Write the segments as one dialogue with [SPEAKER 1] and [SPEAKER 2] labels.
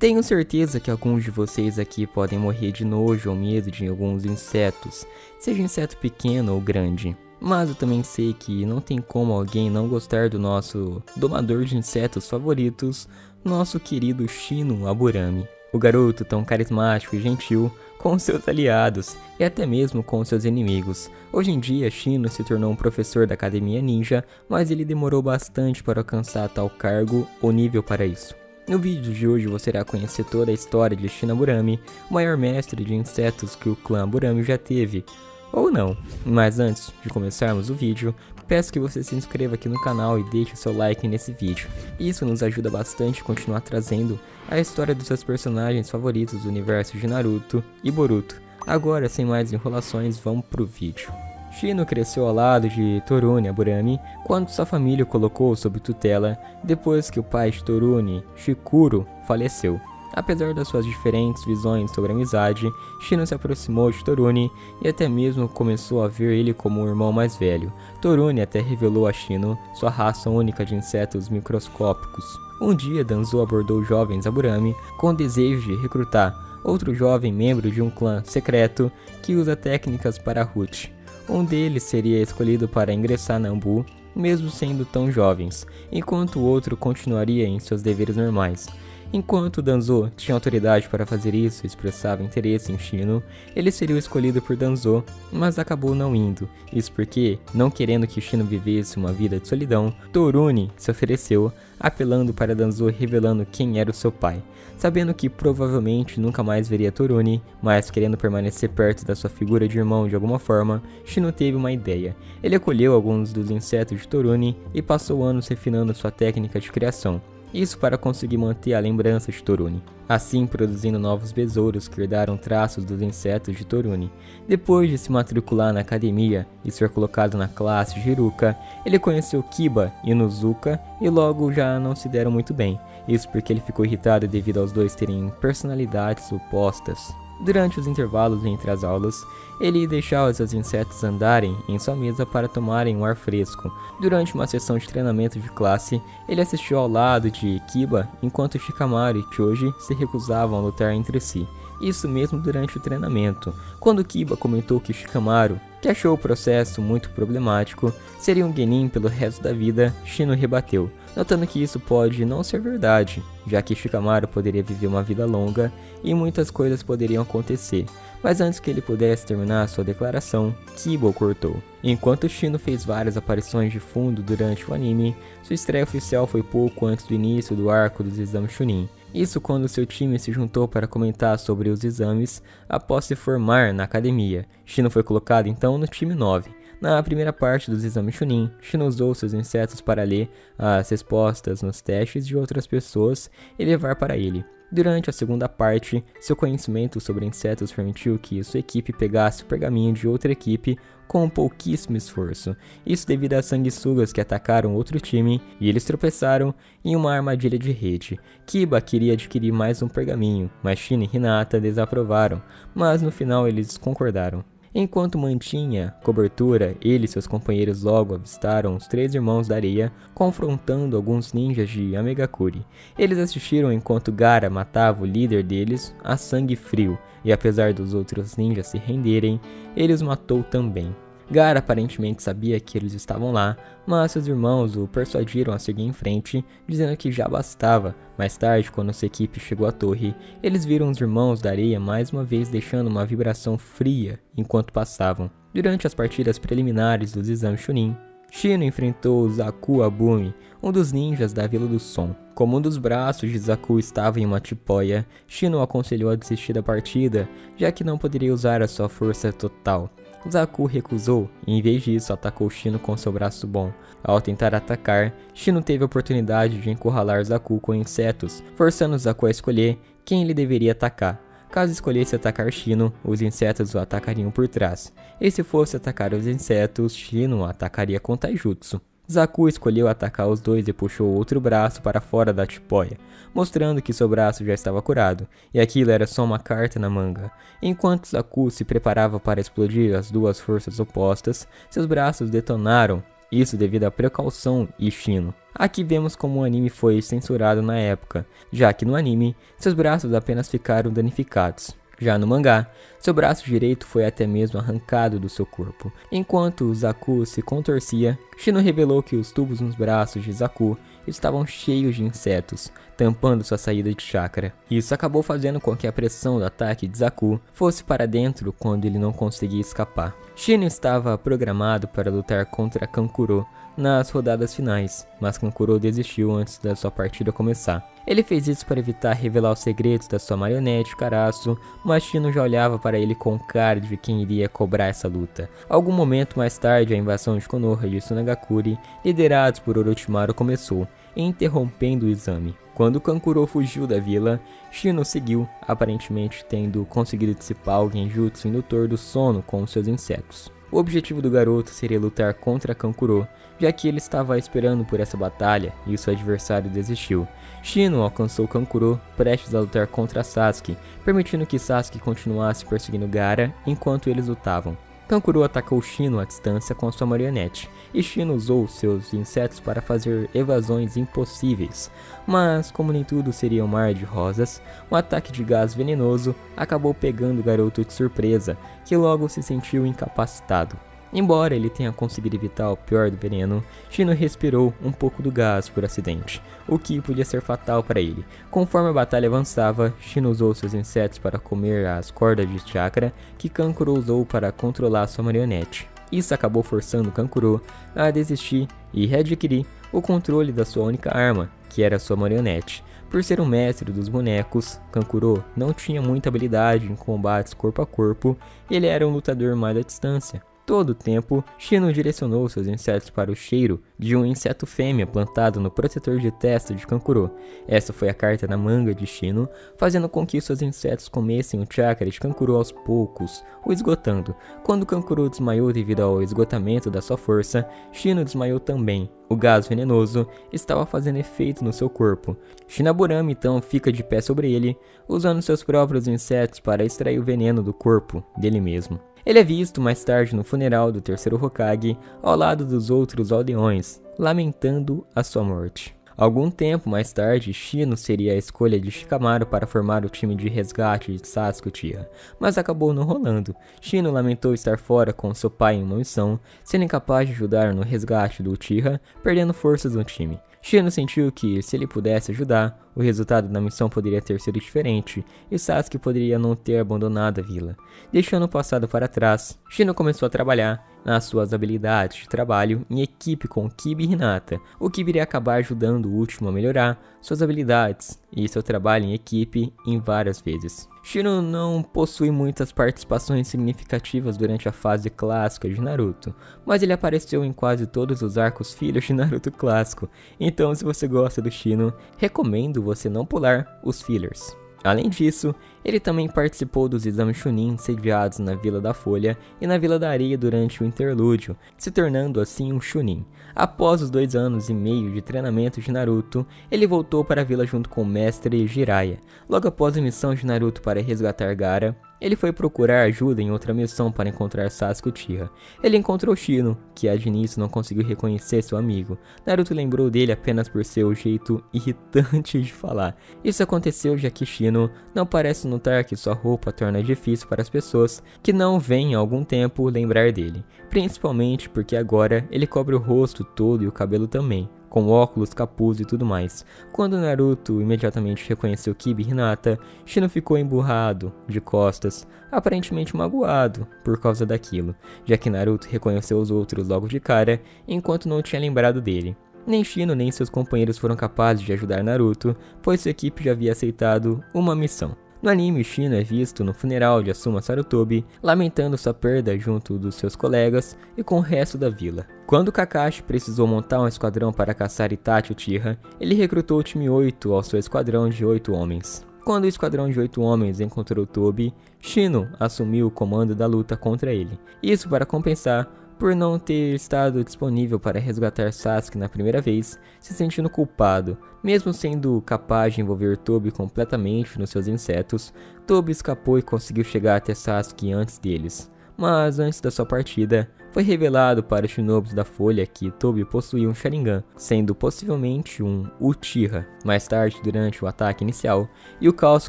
[SPEAKER 1] Tenho certeza que alguns de vocês aqui podem morrer de nojo ou medo de alguns insetos, seja inseto pequeno ou grande. Mas eu também sei que não tem como alguém não gostar do nosso domador de insetos favoritos, nosso querido Shino Aburami. O garoto tão carismático e gentil com seus aliados e até mesmo com seus inimigos. Hoje em dia, Shino se tornou um professor da Academia Ninja, mas ele demorou bastante para alcançar tal cargo ou nível para isso. No vídeo de hoje você irá conhecer toda a história de Shino Aburami, o maior mestre de insetos que o clã Aburami já teve. Ou não. Mas antes de começarmos o vídeo, peço que você se inscreva aqui no canal e deixe o seu like nesse vídeo. Isso nos ajuda bastante a continuar trazendo a história dos seus personagens favoritos do universo de Naruto e Boruto. Agora, sem mais enrolações, vamos pro vídeo. Shino cresceu ao lado de Torune Aburami quando sua família o colocou sob tutela depois que o pai de Torune, Shikuro, faleceu. Apesar das suas diferentes visões sobre a amizade, Shino se aproximou de Torune e até mesmo começou a ver ele como o irmão mais velho. Torune até revelou a Shino sua raça única de insetos microscópicos. Um dia, Danzo abordou jovens Aburami com o desejo de recrutar outro jovem membro de um clã secreto que usa técnicas para Root. Um deles seria escolhido para ingressar na Anbu, mesmo sendo tão jovens, enquanto o outro continuaria em seus deveres normais. Enquanto Danzo tinha autoridade para fazer isso e expressava interesse em Shino, ele seria o escolhido por Danzo, mas acabou não indo. Isso porque, não querendo que Shino vivesse uma vida de solidão, Torune se ofereceu, apelando para Danzo revelando quem era o seu pai. Sabendo que provavelmente nunca mais veria Torune, mas querendo permanecer perto da sua figura de irmão de alguma forma, Shino teve uma ideia. Ele acolheu alguns dos insetos de Torune e passou anos refinando sua técnica de criação. Isso para conseguir manter a lembrança de Torune, assim produzindo novos besouros que herdaram traços dos insetos de Torune. Depois de se matricular na academia e ser colocado na classe de Hiruka, ele conheceu Kiba e Inuzuka e logo já não se deram muito bem. Isso porque ele ficou irritado devido aos dois terem personalidades opostas. Durante os intervalos entre as aulas, ele deixava seus insetos andarem em sua mesa para tomarem um ar fresco. Durante uma sessão de treinamento de classe, ele assistiu ao lado de Kiba enquanto Shikamaru e Choji se recusavam a lutar entre si. Isso mesmo durante o treinamento, quando Kiba comentou que Shikamaru, que achou o processo muito problemático, seria um genin pelo resto da vida, Shino rebateu, notando que isso pode não ser verdade, já que Shikamaru poderia viver uma vida longa e muitas coisas poderiam acontecer. Mas antes que ele pudesse terminar sua declaração, Kiba o cortou. Enquanto Shino fez várias aparições de fundo durante o anime, sua estreia oficial foi pouco antes do início do arco dos exames Chunin. Isso quando seu time se juntou para comentar sobre os exames após se formar na academia. Shino foi colocado então no time 9. Na primeira parte dos exames Chunin, Shino usou seus insetos para ler as respostas nos testes de outras pessoas e levar para ele. Durante a segunda parte, seu conhecimento sobre insetos permitiu que sua equipe pegasse o pergaminho de outra equipe com pouquíssimo esforço. Isso devido a sanguessugas que atacaram outro time e eles tropeçaram em uma armadilha de rede. Kiba queria adquirir mais um pergaminho, mas Shino e Hinata desaprovaram, mas no final eles concordaram. Enquanto mantinha cobertura, ele e seus companheiros logo avistaram os três irmãos da areia confrontando alguns ninjas de Amegakuri. Eles assistiram enquanto Gaara matava o líder deles a sangue frio, e apesar dos outros ninjas se renderem, ele os matou também. Gaara aparentemente sabia que eles estavam lá, mas seus irmãos o persuadiram a seguir em frente, dizendo que já bastava. Mais tarde, quando sua equipe chegou à torre, eles viram os irmãos da areia mais uma vez deixando uma vibração fria enquanto passavam. Durante as partidas preliminares dos exames Chunin, Shino enfrentou Zaku Abumi, um dos ninjas da Vila do Som. Como um dos braços de Zaku estava em uma tipóia, Shino o aconselhou a desistir da partida, já que não poderia usar a sua força total. Zaku recusou e em vez disso atacou Shino com seu braço bom. Ao tentar atacar, Shino teve a oportunidade de encurralar Zaku com insetos, forçando Zaku a escolher quem ele deveria atacar. Caso escolhesse atacar Shino, os insetos o atacariam por trás. E se fosse atacar os insetos, Shino o atacaria com Taijutsu. Zaku escolheu atacar os dois e puxou outro braço para fora da tipóia, mostrando que seu braço já estava curado, e aquilo era só uma carta na manga. Enquanto Zaku se preparava para explodir as duas forças opostas, seus braços detonaram isso devido à precaução e Shino. Aqui vemos como o anime foi censurado na época, já que no anime, seus braços apenas ficaram danificados. Já no mangá, seu braço direito foi até mesmo arrancado do seu corpo. Enquanto Zaku se contorcia, Shino revelou que os tubos nos braços de Zaku estavam cheios de insetos, tampando sua saída de chakra. Isso acabou fazendo com que a pressão do ataque de Zaku fosse para dentro quando ele não conseguia escapar. Shino estava programado para lutar contra Kankuro nas rodadas finais, mas Kankuro desistiu antes da sua partida começar. Ele fez isso para evitar revelar os segredos da sua marionete Karasu, mas Shino já olhava para ele com cara de quem iria cobrar essa luta. Algum momento mais tarde, a invasão de Konoha e de Tsunagakure, liderados por Orochimaru, começou, interrompendo o exame. Quando Kankuro fugiu da vila, Shino seguiu, aparentemente tendo conseguido dissipar o genjutsu indutor do sono com os seus insetos. O objetivo do garoto seria lutar contra Kankuro, já que ele estava esperando por essa batalha e o seu adversário desistiu. Shino alcançou Kankuro prestes a lutar contra Sasuke, permitindo que Sasuke continuasse perseguindo Gaara enquanto eles lutavam. Kankuro atacou Shino à distância com sua marionete, e Shino usou seus insetos para fazer evasões impossíveis. Mas, como nem tudo seria um mar de rosas, um ataque de gás venenoso acabou pegando o garoto de surpresa, que logo se sentiu incapacitado. Embora ele tenha conseguido evitar o pior do veneno, Shino respirou um pouco do gás por acidente, o que podia ser fatal para ele. Conforme a batalha avançava, Shino usou seus insetos para comer as cordas de chakra que Kankuro usou para controlar sua marionete. Isso acabou forçando Kankuro a desistir e readquirir o controle da sua única arma, que era sua marionete. Por ser um mestre dos bonecos, Kankuro não tinha muita habilidade em combates corpo a corpo, e ele era um lutador mais à distância. Todo o tempo, Shino direcionou seus insetos para o cheiro de um inseto fêmea plantado no protetor de testa de Kankuro. Essa foi a carta na manga de Shino, fazendo com que seus insetos comessem o chakra de Kankuro aos poucos, o esgotando. Quando Kankuro desmaiou devido ao esgotamento da sua força, Shino desmaiou também. O gás venenoso estava fazendo efeito no seu corpo. Shinaburami então fica de pé sobre ele, usando seus próprios insetos para extrair o veneno do corpo dele mesmo. Ele é visto mais tarde no funeral do terceiro Hokage, ao lado dos outros aldeões, lamentando a sua morte. Algum tempo mais tarde, Shino seria a escolha de Shikamaru para formar o time de resgate de Sasuke Uchiha, mas acabou não rolando. Shino lamentou estar fora com seu pai em uma missão, sendo incapaz de ajudar no resgate do Uchiha, perdendo forças no time. Shino sentiu que, se ele pudesse ajudar, o resultado da missão poderia ter sido diferente, e Sasuke poderia não ter abandonado a vila. Deixando o passado para trás, Shino começou a trabalhar nas suas habilidades de trabalho em equipe com Kiba e Hinata, o que viria a acabar ajudando o último a melhorar suas habilidades e seu trabalho em equipe em várias vezes. Shino não possui muitas participações significativas durante a fase clássica de Naruto, mas ele apareceu em quase todos os arcos filhos de Naruto clássico, então se você gosta do Shino, recomendo você não pular os fillers. Além disso, ele também participou dos exames Chunin sediados na Vila da Folha e na Vila da Areia durante o interlúdio, se tornando assim um Chunin. Após os 2 anos e meio de treinamento de Naruto, ele voltou para a vila junto com o mestre Jiraiya. Logo após a missão de Naruto para resgatar Gaara, ele foi procurar ajuda em outra missão para encontrar Sasuke Uchiha. Ele encontrou Shino, que de início não conseguiu reconhecer seu amigo. Naruto lembrou dele apenas por seu jeito irritante de falar. Isso aconteceu já que Shino não parece notar que sua roupa torna difícil para as pessoas que não vêm há algum tempo lembrar dele. Principalmente porque agora ele cobre o rosto todo e o cabelo também, com óculos, capuz e tudo mais. Quando Naruto imediatamente reconheceu Kiba e Hinata, Shino ficou emburrado, de costas, aparentemente magoado por causa daquilo, já que Naruto reconheceu os outros logo de cara, enquanto não tinha lembrado dele. Nem Shino nem seus companheiros foram capazes de ajudar Naruto, pois sua equipe já havia aceitado uma missão. No anime, Shino é visto no funeral de Asuma Sarutobi, lamentando sua perda junto dos seus colegas e com o resto da vila. Quando Kakashi precisou montar um esquadrão para caçar Itachi Uchiha, ele recrutou o time 8 ao seu esquadrão de 8 homens. Quando o esquadrão de 8 homens encontrou Tobi, Shino assumiu o comando da luta contra ele. Isso para compensar por não ter estado disponível para resgatar Sasuke na primeira vez, se sentindo culpado. Mesmo sendo capaz de envolver Tobi completamente nos seus insetos, Tobi escapou e conseguiu chegar até Sasuke antes deles. Mas antes da sua partida, Foi revelado para os Shinobis da Folha que Tobi possuía um Sharingan, sendo possivelmente um Uchiha. Mais tarde, durante o ataque inicial e o caos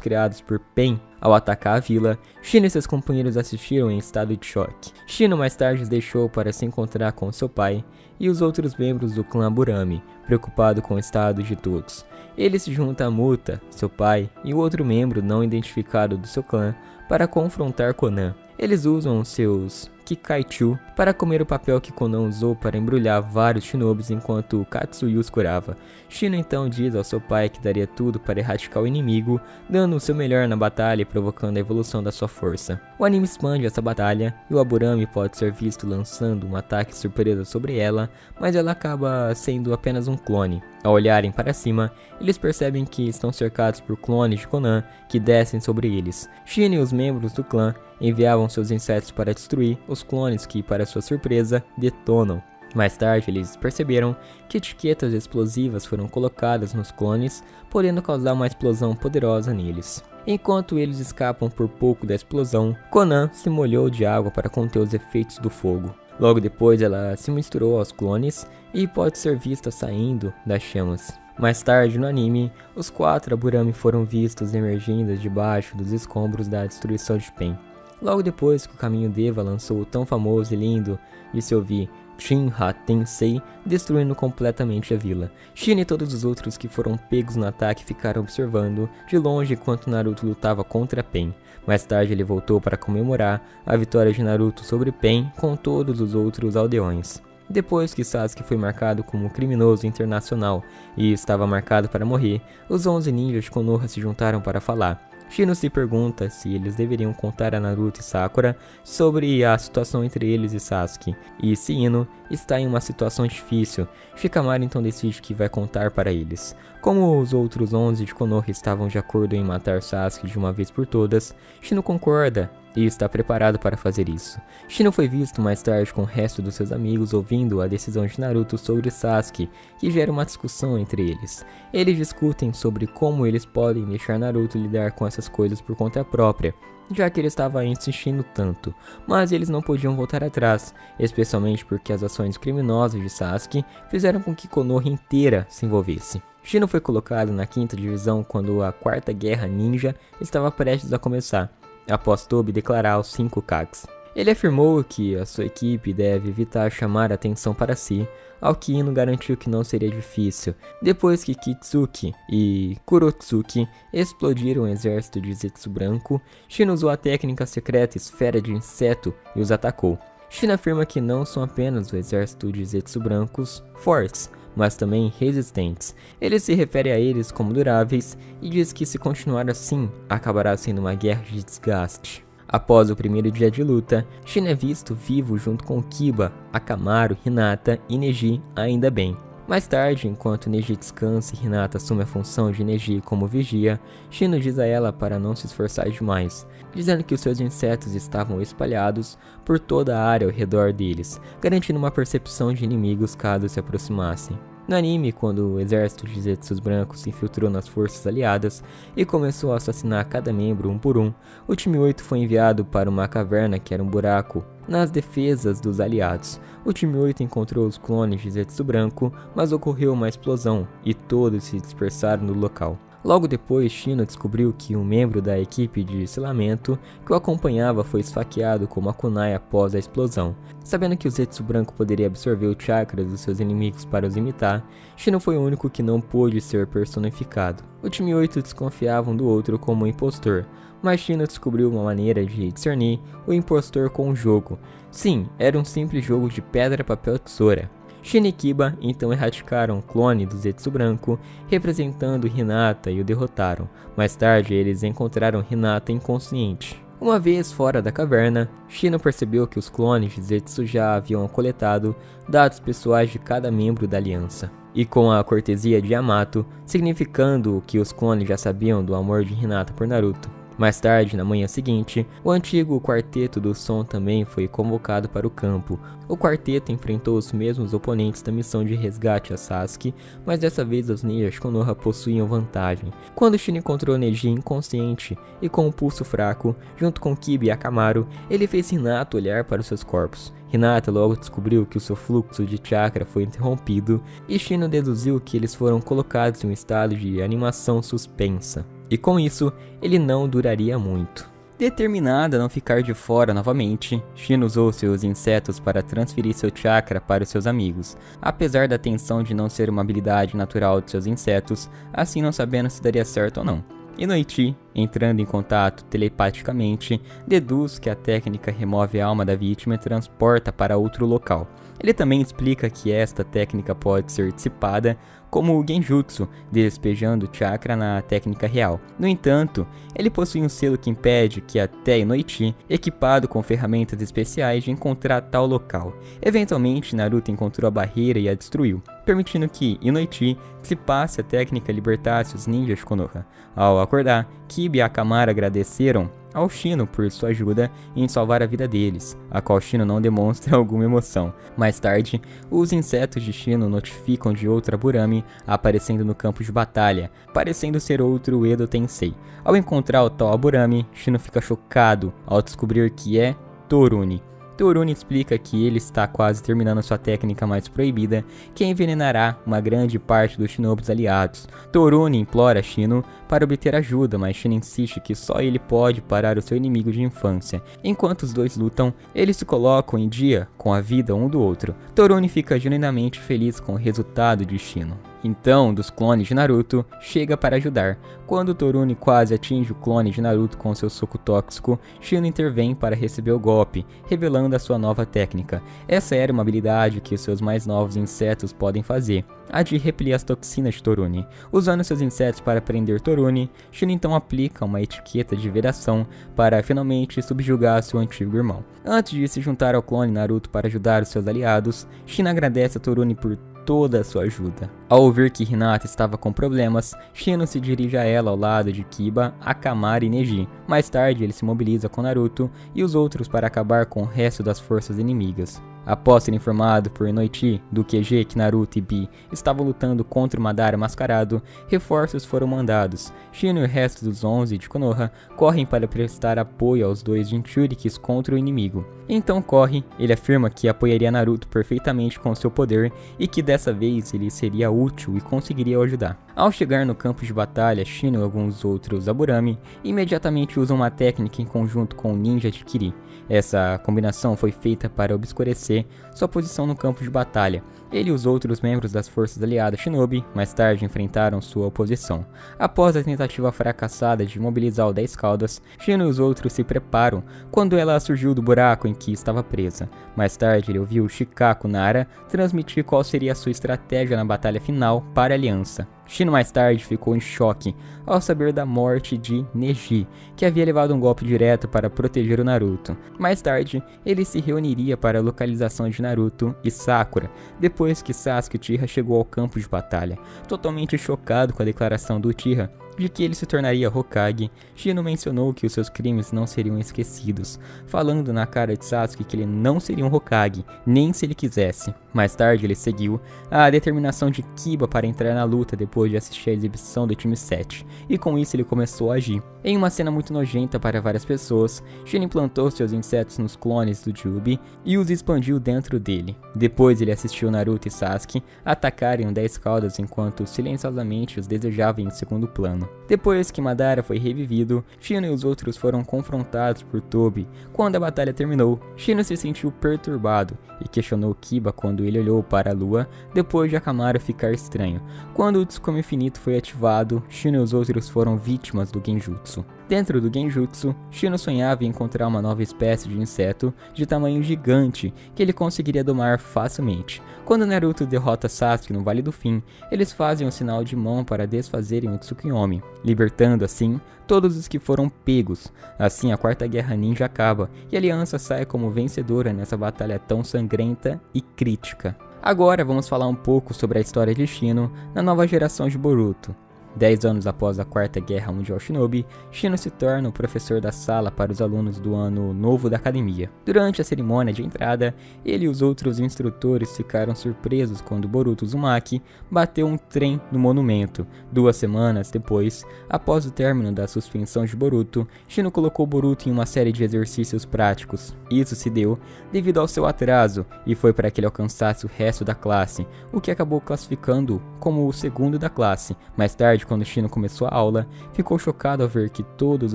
[SPEAKER 1] criados por Pen ao atacar a vila, Shino e seus companheiros assistiram em estado de choque. Shino mais tarde os deixou para se encontrar com seu pai e os outros membros do clã Burami, preocupado com o estado de todos. Ele se junta a Muta, seu pai, e o outro membro não identificado do seu clã para confrontar Konan. Eles usam seus Kikaichu para comer o papel que Konan usou para embrulhar vários Shinobis enquanto Katsuyu os curava. Shino então diz ao seu pai que daria tudo para erradicar o inimigo, dando o seu melhor na batalha e provocando a evolução da sua força. O anime expande essa batalha e o Aburami pode ser visto lançando um ataque surpresa sobre ela, mas ela acaba sendo apenas um clone. Ao olharem para cima, eles percebem que estão cercados por clones de Konan que descem sobre eles. Shino e os membros do clã enviavam seus insetos para destruir os clones que, para sua surpresa, detonam. Mais tarde, eles perceberam que etiquetas explosivas foram colocadas nos clones, podendo causar uma explosão poderosa neles. Enquanto eles escapam por pouco da explosão, Konan se molhou de água para conter os efeitos do fogo. Logo depois, ela se misturou aos clones e pode ser vista saindo das chamas. Mais tarde no anime, os 4 Aburami foram vistos emergindo debaixo dos escombros da destruição de Pen. Logo depois que o caminho Deva lançou o tão famoso e lindo de se ouvir Shin-Ha Tensei, destruindo completamente a vila. Shino e todos os outros que foram pegos no ataque ficaram observando de longe enquanto Naruto lutava contra Pen. Mais tarde ele voltou para comemorar a vitória de Naruto sobre Pen com todos os outros aldeões. Depois que Sasuke foi marcado como criminoso internacional e estava marcado para morrer, os 11 ninjas de Konoha se juntaram para falar. Shino se pergunta se eles deveriam contar a Naruto e Sakura sobre a situação entre eles e Sasuke, e se Ino está em uma situação difícil, Shikamaru então decide que vai contar para eles. Como os outros 11 de Konoha estavam de acordo em matar Sasuke de uma vez por todas, Shino concorda e está preparado para fazer isso. Shino foi visto mais tarde com o resto dos seus amigos ouvindo a decisão de Naruto sobre Sasuke, que gera uma discussão entre eles. Eles discutem sobre como eles podem deixar Naruto lidar com essas coisas por conta própria, já que ele estava insistindo tanto, mas eles não podiam voltar atrás, especialmente porque as ações criminosas de Sasuke fizeram com que Konoha inteira se envolvesse. Shino foi colocado na 5ª divisão quando a 4ª Guerra Ninja estava prestes a começar, após Tobi declarar os 5 Kages. Ele afirmou que a sua equipe deve evitar chamar atenção para si, ao que Ino garantiu que não seria difícil. Depois que Kitsuki e Kurotsuki explodiram o exército de Zetsu Branco, Shino usou a técnica secreta Esfera de Inseto e os atacou. Shino afirma que não são apenas o exército de Zetsu Brancos fortes, mas também resistentes. Ele se refere a eles como duráveis e diz que se continuar assim, acabará sendo uma guerra de desgaste. Após o primeiro dia de luta, Shino é visto vivo junto com Kiba, Akamaru, Hinata e Neji, ainda bem. Mais tarde, enquanto Neji descansa e Hinata assume a função de Neji como vigia, Shino diz a ela para não se esforçar demais, dizendo que os seus insetos estavam espalhados por toda a área ao redor deles, garantindo uma percepção de inimigos caso se aproximassem. No anime, quando o exército de Zetsus Brancos se infiltrou nas forças aliadas e começou a assassinar cada membro um por um, o time 8 foi enviado para uma caverna que era um buraco nas defesas dos aliados. O time 8 encontrou os clones de Zetsu Branco, mas ocorreu uma explosão e todos se dispersaram do local. Logo depois, Shino descobriu que um membro da equipe de selamento que o acompanhava foi esfaqueado com uma kunai após a explosão. Sabendo que o Zetsu Branco poderia absorver o chakra dos seus inimigos para os imitar, Shino foi o único que não pôde ser personificado. O time 8 desconfiava um do outro como um impostor, mas Shino descobriu uma maneira de discernir o impostor com o jogo. Sim, era um simples jogo de pedra, papel e tesoura. Shino e Kiba então erradicaram o clone do Zetsu Branco, representando Hinata, e o derrotaram. Mais tarde, eles encontraram Hinata inconsciente. Uma vez fora da caverna, Shino percebeu que os clones de Zetsu já haviam coletado dados pessoais de cada membro da aliança. E com a cortesia de Yamato, significando que os clones já sabiam do amor de Hinata por Naruto. Mais tarde, na manhã seguinte, o antigo Quarteto do Som também foi convocado para o campo. O quarteto enfrentou os mesmos oponentes da missão de resgate a Sasuke, mas dessa vez os ninjas Konoha possuíam vantagem. Quando Shino encontrou Neji inconsciente e com um pulso fraco, junto com Kiba e Akamaru, ele fez Hinata olhar para os seus corpos. Hinata logo descobriu que o seu fluxo de chakra foi interrompido e Shino deduziu que eles foram colocados em um estado de animação suspensa. E com isso, ele não duraria muito. Determinada a não ficar de fora novamente, Shino usou seus insetos para transferir seu chakra para os seus amigos. Apesar da tensão de não ser uma habilidade natural de seus insetos, assim não sabendo se daria certo ou não. Inoichi, entrando em contato telepaticamente, deduz que a técnica remove a alma da vítima e transporta para outro local. Ele também explica que esta técnica pode ser dissipada como o Genjutsu, despejando chakra na técnica real. No entanto, ele possui um selo que impede que até Inoichi, equipado com ferramentas especiais, de encontrar tal local. Eventualmente, Naruto encontrou a barreira e a destruiu, permitindo que Inoichi dissipasse a técnica e libertasse os ninjas Konoha. Ao acordar, Kiba e Akamaru agradeceram ao Shino por sua ajuda em salvar a vida deles, a qual Shino não demonstra alguma emoção. Mais tarde, os insetos de Shino notificam de outra Burami aparecendo no campo de batalha, parecendo ser outro Edo Tensei. Ao encontrar o tal Burami, Shino fica chocado ao descobrir que é Toruni. Toruni explica que ele está quase terminando sua técnica mais proibida, que envenenará uma grande parte dos shinobis aliados. Toruni implora Shino para obter ajuda, mas Shino insiste que só ele pode parar o seu inimigo de infância. Enquanto os dois lutam, eles se colocam em dia com a vida um do outro. Toruni fica genuinamente feliz com o resultado de Shino. Então, um dos clones de Naruto chega para ajudar. Quando Toruni quase atinge o clone de Naruto com seu soco tóxico, Shino intervém para receber o golpe, revelando a sua nova técnica. Essa era uma habilidade que os seus mais novos insetos podem fazer, a de repelir as toxinas de Toruni. Usando seus insetos para prender Toruni, Shino então aplica uma etiqueta de vedação para finalmente subjugar seu antigo irmão. Antes de se juntar ao clone Naruto para ajudar os seus aliados, Shino agradece a Toruni por toda a sua ajuda. Ao ouvir que Hinata estava com problemas, Shino se dirige a ela ao lado de Kiba, Akamaru e Neji. Mais tarde, ele se mobiliza com Naruto e os outros para acabar com o resto das forças inimigas. Após ser informado por Inoichi do QG que Naruto e Bi estavam lutando contra o Madara mascarado, reforços foram mandados. Shino e o resto dos 11 de Konoha correm para prestar apoio aos dois Jinchurikis contra o inimigo. Então corre, ele afirma que apoiaria Naruto perfeitamente com seu poder e que dessa vez ele seria útil e conseguiria o ajudar. Ao chegar no campo de batalha, Shino e alguns outros Aburami imediatamente usam uma técnica em conjunto com o ninja de Kiri. Essa combinação foi feita para obscurecer sua posição no campo de batalha. Ele e os outros membros das forças aliadas Shinobi mais tarde enfrentaram sua oposição. Após a tentativa fracassada de mobilizar o 10 Caudas, Shino e os outros se preparam quando ela surgiu do buraco em que estava presa. Mais tarde ele ouviu Shikaku Nara transmitir qual seria a sua estratégia na batalha final para a aliança. Shino mais tarde ficou em choque ao saber da morte de Neji, que havia levado um golpe direto para proteger o Naruto. Mais tarde, ele se reuniria para a localização de Naruto e Sakura, depois que Sasuke Uchiha chegou ao campo de batalha. Totalmente chocado com a declaração do Uchiha de que ele se tornaria Hokage, Shino mencionou que os seus crimes não seriam esquecidos, falando na cara de Sasuke que ele não seria um Hokage, nem se ele quisesse. Mais tarde ele seguiu a determinação de Kiba para entrar na luta depois de assistir a exibição do time 7, e com isso ele começou a agir. Em uma cena muito nojenta para várias pessoas, Shino implantou seus insetos nos clones do Jubi e os expandiu dentro dele. Depois ele assistiu Naruto e Sasuke atacarem o 10 Caudas enquanto silenciosamente os desejava em segundo plano. Depois que Madara foi revivido, Shino e os outros foram confrontados por Tobi. Quando a batalha terminou, Shino se sentiu perturbado e questionou Kiba quando ele olhou para a lua depois de Akamaru ficar estranho. Quando o Tsukuyomi Infinito foi ativado, Shino e os outros foram vítimas do Genjutsu. Dentro do Genjutsu, Shino sonhava em encontrar uma nova espécie de inseto de tamanho gigante que ele conseguiria domar facilmente. Quando Naruto derrota Sasuke no Vale do Fim, eles fazem um sinal de mão para desfazerem o Tsukuyomi, libertando assim todos os que foram pegos. Assim a Quarta Guerra Ninja acaba e a Aliança sai como vencedora nessa batalha tão sangrenta e crítica. Agora vamos falar um pouco sobre a história de Shino na nova geração de Boruto. 10 anos após a Quarta Guerra Mundial Shinobi, Shino se torna o professor da sala para os alunos do ano novo da academia. Durante a cerimônia de entrada, ele e os outros instrutores ficaram surpresos quando Boruto Uzumaki bateu um trem no monumento. 2 semanas depois, após o término da suspensão de Boruto, Shino colocou Boruto em uma série de exercícios práticos. Isso se deu devido ao seu atraso e foi para que ele alcançasse o resto da classe, o que acabou classificando como o segundo da classe. Mais tarde, quando Shino começou a aula, ficou chocado ao ver que todos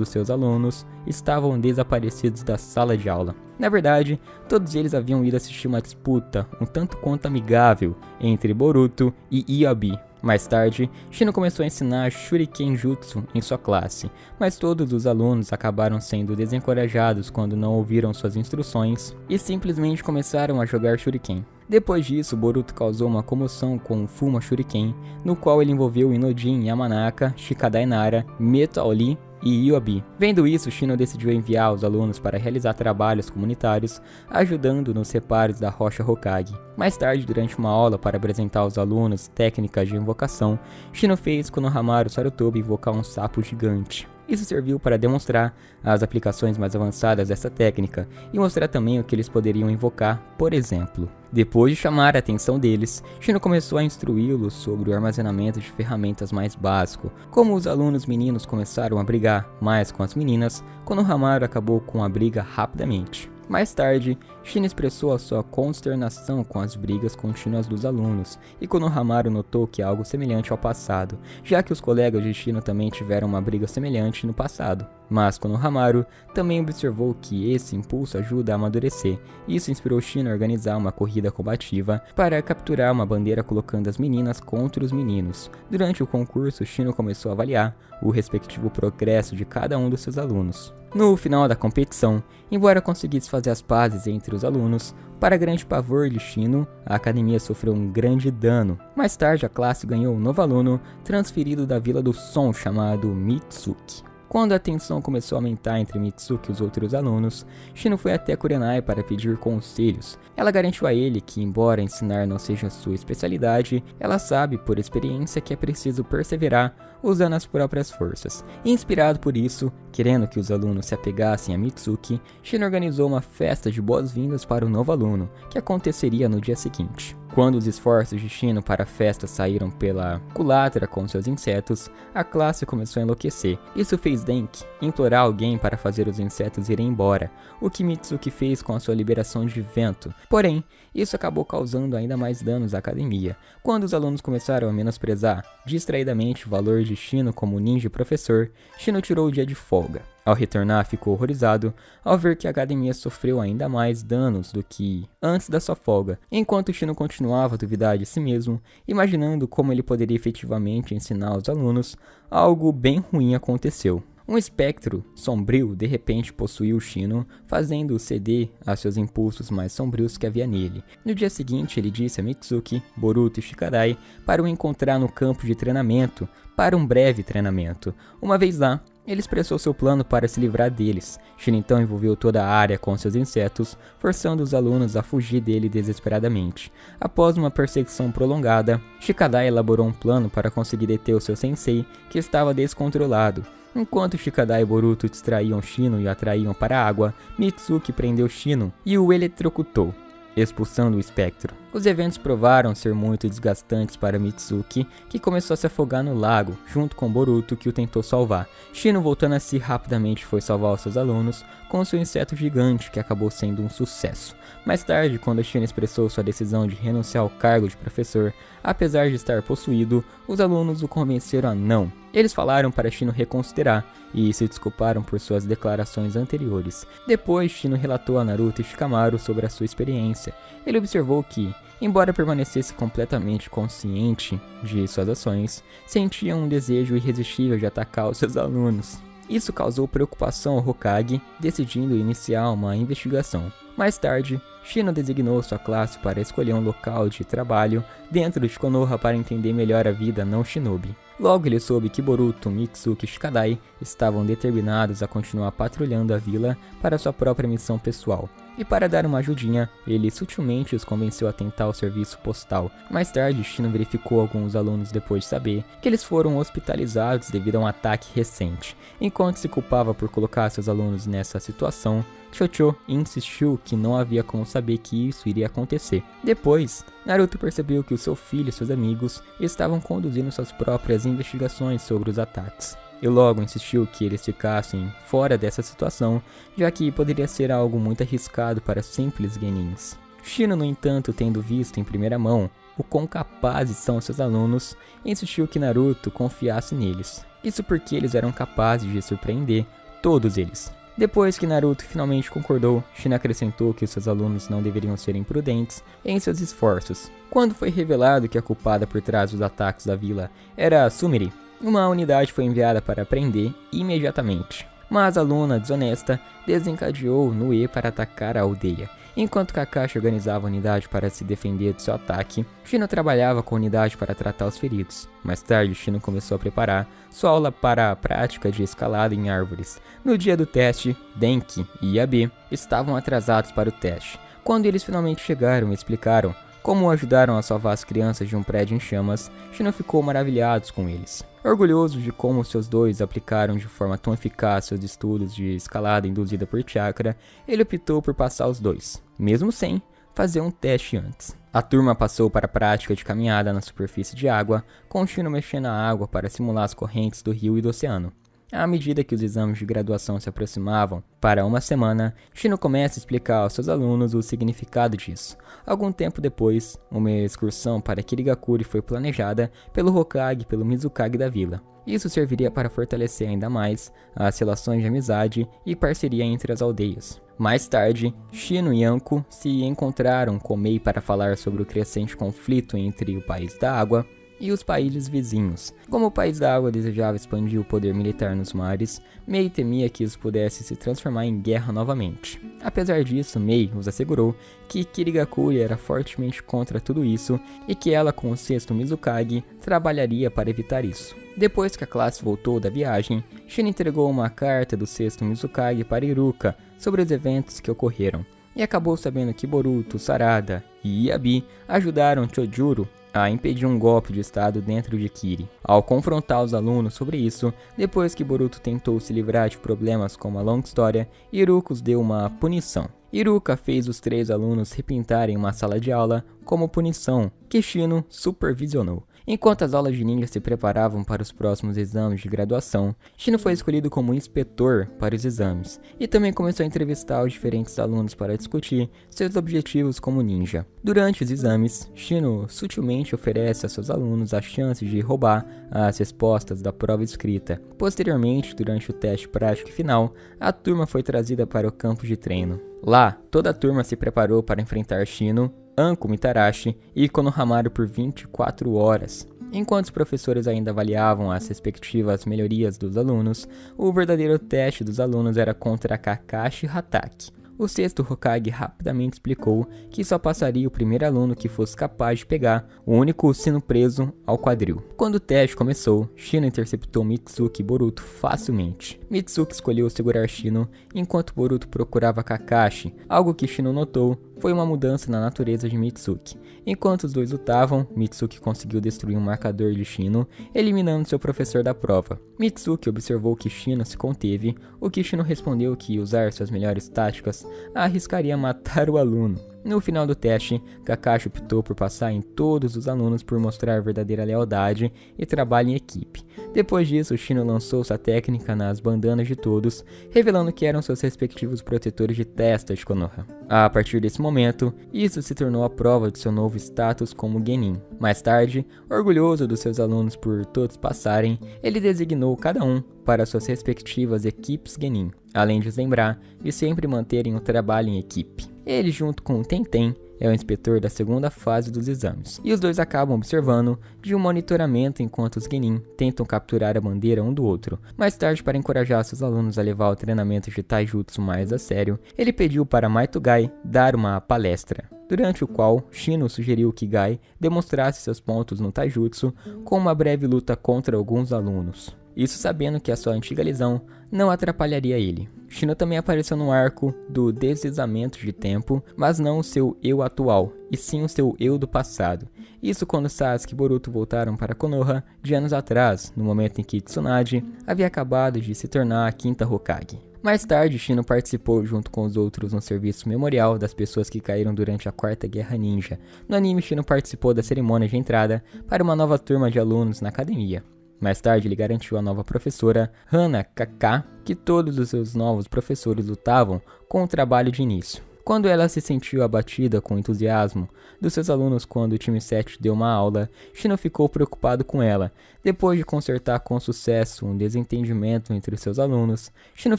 [SPEAKER 1] os seus alunos estavam desaparecidos da sala de aula. Na verdade, todos eles haviam ido assistir uma disputa um tanto quanto amigável entre Boruto e Iyabi. Mais tarde, Shino começou a ensinar Shuriken Jutsu em sua classe, mas todos os alunos acabaram sendo desencorajados quando não ouviram suas instruções e simplesmente começaram a jogar Shuriken. Depois disso, Boruto causou uma comoção com o Fuma Shuriken, no qual ele envolveu Inojin Yamanaka, Shikadai Nara, Meto Aoli e Iyabi. Vendo isso, Shino decidiu enviar os alunos para realizar trabalhos comunitários, ajudando nos reparos da Rocha Hokage. Mais tarde, durante uma aula para apresentar aos alunos técnicas de invocação, Shino fez Konohamaru Sarutobi invocar um sapo gigante. Isso serviu para demonstrar as aplicações mais avançadas dessa técnica e mostrar também o que eles poderiam invocar, por exemplo. Depois de chamar a atenção deles, Shino começou a instruí-los sobre o armazenamento de ferramentas mais básico. Como os alunos meninos começaram a brigar mais com as meninas, Konohamaru acabou com a briga rapidamente. Mais tarde, Shino expressou a sua consternação com as brigas contínuas dos alunos, e Konohamaru notou que é algo semelhante ao passado, já que os colegas de Shino também tiveram uma briga semelhante no passado. Mas Konohamaru também observou que esse impulso ajuda a amadurecer, e isso inspirou Shino a organizar uma corrida combativa para capturar uma bandeira colocando as meninas contra os meninos. Durante o concurso, Shino começou a avaliar o respectivo progresso de cada um dos seus alunos. No final da competição, embora conseguisse fazer as pazes entre os alunos, para grande pavor de Shino, a academia sofreu um grande dano. Mais tarde, a classe ganhou um novo aluno transferido da Vila do Som chamado Mitsuki. Quando a tensão começou a aumentar entre Mitsuki e os outros alunos, Shino foi até Kurenai para pedir conselhos. Ela garantiu a ele que, embora ensinar não seja sua especialidade, ela sabe por experiência que é preciso perseverar usando as próprias forças. Inspirado por isso, querendo que os alunos se apegassem a Mitsuki, Shino organizou uma festa de boas-vindas para o novo aluno, que aconteceria no dia seguinte. Quando os esforços de Shino para a festa saíram pela culatra com seus insetos, a classe começou a enlouquecer. Isso fez Denki implorar alguém para fazer os insetos irem embora, o que Mitsuki fez com a sua liberação de vento. Porém, isso acabou causando ainda mais danos à academia. Quando os alunos começaram a menosprezar distraidamente o valor de Shino como ninja professor, Shino tirou o dia de folga. Ao retornar, ficou horrorizado ao ver que a academia sofreu ainda mais danos do que antes da sua folga, enquanto Shino continuava a duvidar de si mesmo, imaginando como ele poderia efetivamente ensinar aos alunos. Algo bem ruim aconteceu. Um espectro sombrio de repente possuiu Shino, fazendo-o ceder a seus impulsos mais sombrios que havia nele. No dia seguinte, ele disse a Mitsuki, Boruto e Shikadai para o encontrar no campo de treinamento, para um breve treinamento. Uma vez lá, ele expressou seu plano para se livrar deles. Shino então envolveu toda a área com seus insetos, forçando os alunos a fugir dele desesperadamente. Após uma perseguição prolongada, Shikadai elaborou um plano para conseguir deter o seu sensei, que estava descontrolado. Enquanto Shikadai e Boruto distraíam Shino e o atraíam para a água, Mitsuki prendeu Shino e o eletrocutou, expulsando o espectro. Os eventos provaram ser muito desgastantes para Mitsuki, que começou a se afogar no lago, junto com Boruto, que o tentou salvar. Shino, voltando a si rapidamente, foi salvar os seus alunos com seu inseto gigante, que acabou sendo um sucesso. Mais tarde, quando Shino expressou sua decisão de renunciar ao cargo de professor, apesar de estar possuído, os alunos o convenceram a não. Eles falaram para Shino reconsiderar e se desculparam por suas declarações anteriores. Depois, Shino relatou a Naruto e Shikamaru sobre a sua experiência. Ele observou que, embora permanecesse completamente consciente de suas ações, sentia um desejo irresistível de atacar os seus alunos. Isso causou preocupação ao Hokage, decidindo iniciar uma investigação. Mais tarde, Shino designou sua classe para escolher um local de trabalho dentro de Konoha para entender melhor a vida não shinobi. Logo ele soube que Boruto, Mitsuki e Shikadai estavam determinados a continuar patrulhando a vila para sua própria missão pessoal. E para dar uma ajudinha, ele sutilmente os convenceu a tentar o serviço postal. Mais tarde, Shino verificou alguns alunos depois de saber que eles foram hospitalizados devido a um ataque recente. Enquanto se culpava por colocar seus alunos nessa situação, Chocho insistiu que não havia como saber que isso iria acontecer. Depois, Naruto percebeu que o seu filho e seus amigos estavam conduzindo suas próprias investigações sobre os ataques. E logo insistiu que eles ficassem fora dessa situação, já que poderia ser algo muito arriscado para simples genins. Shino, no entanto, tendo visto em primeira mão o quão capazes são seus alunos, insistiu que Naruto confiasse neles. Isso porque eles eram capazes de surpreender todos eles. Depois que Naruto finalmente concordou, Shino acrescentou que os seus alunos não deveriam ser imprudentes em seus esforços. Quando foi revelado que a culpada por trás dos ataques da vila era Sumire, uma unidade foi enviada para prender imediatamente. Mas a aluna desonesta desencadeou Nue para atacar a aldeia. Enquanto Kakashi organizava a unidade para se defender de seu ataque, Shino trabalhava com a unidade para tratar os feridos. Mais tarde, Shino começou a preparar sua aula para a prática de escalada em árvores. No dia do teste, Denki e Yabe estavam atrasados para o teste. Quando eles finalmente chegaram e explicaram como ajudaram a salvar as crianças de um prédio em chamas, Shino ficou maravilhado com eles. Orgulhoso de como seus dois aplicaram de forma tão eficaz seus estudos de escalada induzida por chakra, ele optou por passar os dois, mesmo sem fazer um teste antes. A turma passou para a prática de caminhada na superfície de água, com Shino mexendo a água para simular as correntes do rio e do oceano. À medida que os exames de graduação se aproximavam para uma semana, Shino começa a explicar aos seus alunos o significado disso. Algum tempo depois, uma excursão para Kirigakuri foi planejada pelo Hokage e pelo Mizukage da vila. Isso serviria para fortalecer ainda mais as relações de amizade e parceria entre as aldeias. Mais tarde, Shino e Anko se encontraram com Mei para falar sobre o crescente conflito entre o País da Água e os países vizinhos. Como o País da Água desejava expandir o poder militar nos mares, Mei temia que isso pudesse se transformar em guerra novamente. Apesar disso, Mei os assegurou que Kirigakuri era fortemente contra tudo isso e que ela, com o sexto Mizukage, trabalharia para evitar isso. Depois que a classe voltou da viagem, Shino entregou uma carta do sexto Mizukage para Iruka sobre os eventos que ocorreram, e acabou sabendo que Boruto, Sarada e Yabi ajudaram Chojuro a impedir um golpe de estado dentro de Kiri. Ao confrontar os alunos sobre isso, depois que Boruto tentou se livrar de problemas como a longa história, Iruka os deu uma punição. Iruka fez os 3 alunos repintarem uma sala de aula como punição, que Shino supervisionou. Enquanto as aulas de ninja se preparavam para os próximos exames de graduação, Shino foi escolhido como inspetor para os exames, e também começou a entrevistar os diferentes alunos para discutir seus objetivos como ninja. Durante os exames, Shino sutilmente oferece a seus alunos a chance de roubar as respostas da prova escrita. Posteriormente, durante o teste prático final, a turma foi trazida para o campo de treino. Lá, toda a turma se preparou para enfrentar Shino, Anko Mitarashi e Konohamaru por 24 horas. Enquanto os professores ainda avaliavam as respectivas melhorias dos alunos, o verdadeiro teste dos alunos era contra Kakashi Hatake. O sexto Hokage rapidamente explicou que só passaria o primeiro aluno que fosse capaz de pegar o único sino preso ao quadril. Quando o teste começou, Shino interceptou Mitsuki e Boruto facilmente. Mitsuki escolheu segurar Shino, enquanto Boruto procurava Kakashi. Algo que Shino notou foi uma mudança na natureza de Mitsuki. Enquanto os dois lutavam, Mitsuki conseguiu destruir um marcador de Shino, eliminando seu professor da prova. Mitsuki observou que Shino se conteve, o que Shino respondeu que usar suas melhores táticas arriscaria matar o aluno. No final do teste, Kakashi optou por passar em todos os alunos por mostrar verdadeira lealdade e trabalho em equipe. Depois disso, Shino lançou sua técnica nas bandanas de todos, revelando que eram seus respectivos protetores de testa de Konoha. A partir desse momento, isso se tornou a prova de seu novo status como Genin. Mais tarde, orgulhoso dos seus alunos por todos passarem, ele designou cada um para suas respectivas equipes Genin, além de os lembrar de sempre manterem o trabalho em equipe. Ele, junto com Tenten, é o inspetor da segunda fase dos exames, e os dois acabam observando de um monitoramento enquanto os Genin tentam capturar a bandeira um do outro. Mais tarde, para encorajar seus alunos a levar o treinamento de Taijutsu mais a sério, ele pediu para Maito Gai dar uma palestra, durante o qual Shino sugeriu que Gai demonstrasse seus pontos no Taijutsu com uma breve luta contra alguns alunos. Isso sabendo que a sua antiga lesão não atrapalharia ele. Shino também apareceu no arco do deslizamento de tempo, mas não o seu eu atual, e sim o seu eu do passado. Isso quando Sasuke e Boruto voltaram para Konoha de anos atrás, no momento em que Tsunade havia acabado de se tornar a quinta Hokage. Mais tarde, Shino participou junto com os outros no serviço memorial das pessoas que caíram durante a Quarta Guerra Ninja. No anime, Shino participou da cerimônia de entrada para uma nova turma de alunos na academia. Mais tarde, ele garantiu à nova professora, Hana Kaká, que todos os seus novos professores lutavam com o trabalho de início. Quando ela se sentiu abatida com o entusiasmo dos seus alunos quando o time 7 deu uma aula, Shino ficou preocupado com ela. Depois de consertar com sucesso um desentendimento entre os seus alunos, Shino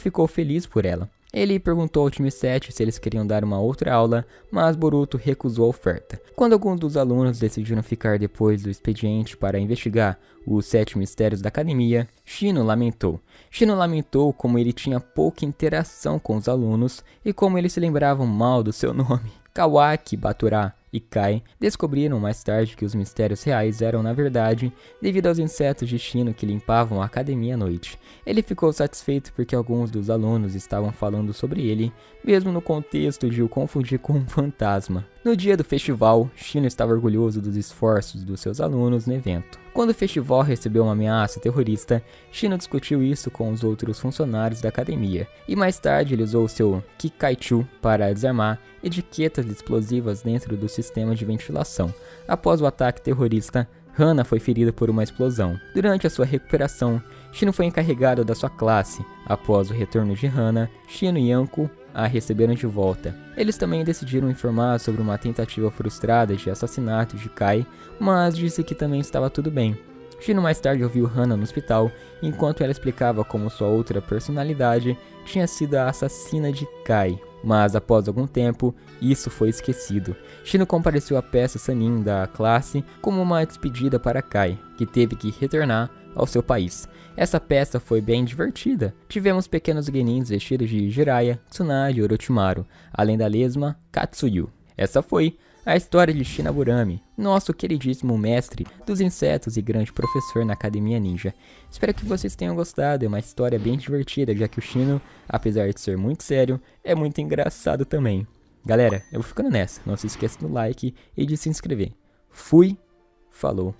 [SPEAKER 1] ficou feliz por ela. Ele perguntou ao time 7 se eles queriam dar uma outra aula, mas Boruto recusou a oferta. Quando alguns dos alunos decidiram ficar depois do expediente para investigar os 7 mistérios da academia, Shino lamentou. Shino lamentou como ele tinha pouca interação com os alunos e como eles se lembravam mal do seu nome. Kawaki, Batura e Kai descobriram mais tarde que os mistérios reais eram, na verdade, devido aos insetos de Shino que limpavam a academia à noite. Ele ficou satisfeito porque alguns dos alunos estavam falando sobre ele, mesmo no contexto de o confundir com um fantasma. No dia do festival, Shino estava orgulhoso dos esforços dos seus alunos no evento. Quando o festival recebeu uma ameaça terrorista, Shino discutiu isso com os outros funcionários da academia, e mais tarde ele usou seu Kikaichu para desarmar etiquetas explosivas dentro do sistema de ventilação. Após o ataque terrorista, Hana foi ferida por uma explosão. Durante a sua recuperação, Shino foi encarregado da sua classe. Após o retorno de Hana, Shino e Yanko a receberam de volta. Eles também decidiram informar sobre uma tentativa frustrada de assassinato de Kai, mas disse que também estava tudo bem. Shino mais tarde ouviu Hana no hospital, enquanto ela explicava como sua outra personalidade tinha sido a assassina de Kai. Mas após algum tempo, isso foi esquecido. Shino compareceu à peça Sanin da classe como uma despedida para Kai, que teve que retornar ao seu país. Essa peça foi bem divertida. Tivemos pequenos genins vestidos de Jiraiya, Tsunade e Orochimaru, além da lesma Katsuyu. Essa foi a história de Shinaburami, nosso queridíssimo mestre dos insetos e grande professor na Academia Ninja. Espero que vocês tenham gostado, é uma história bem divertida, já que o Shino, apesar de ser muito sério, é muito engraçado também. Galera, eu vou ficando nessa, não se esqueça do like e de se inscrever. Fui, falou.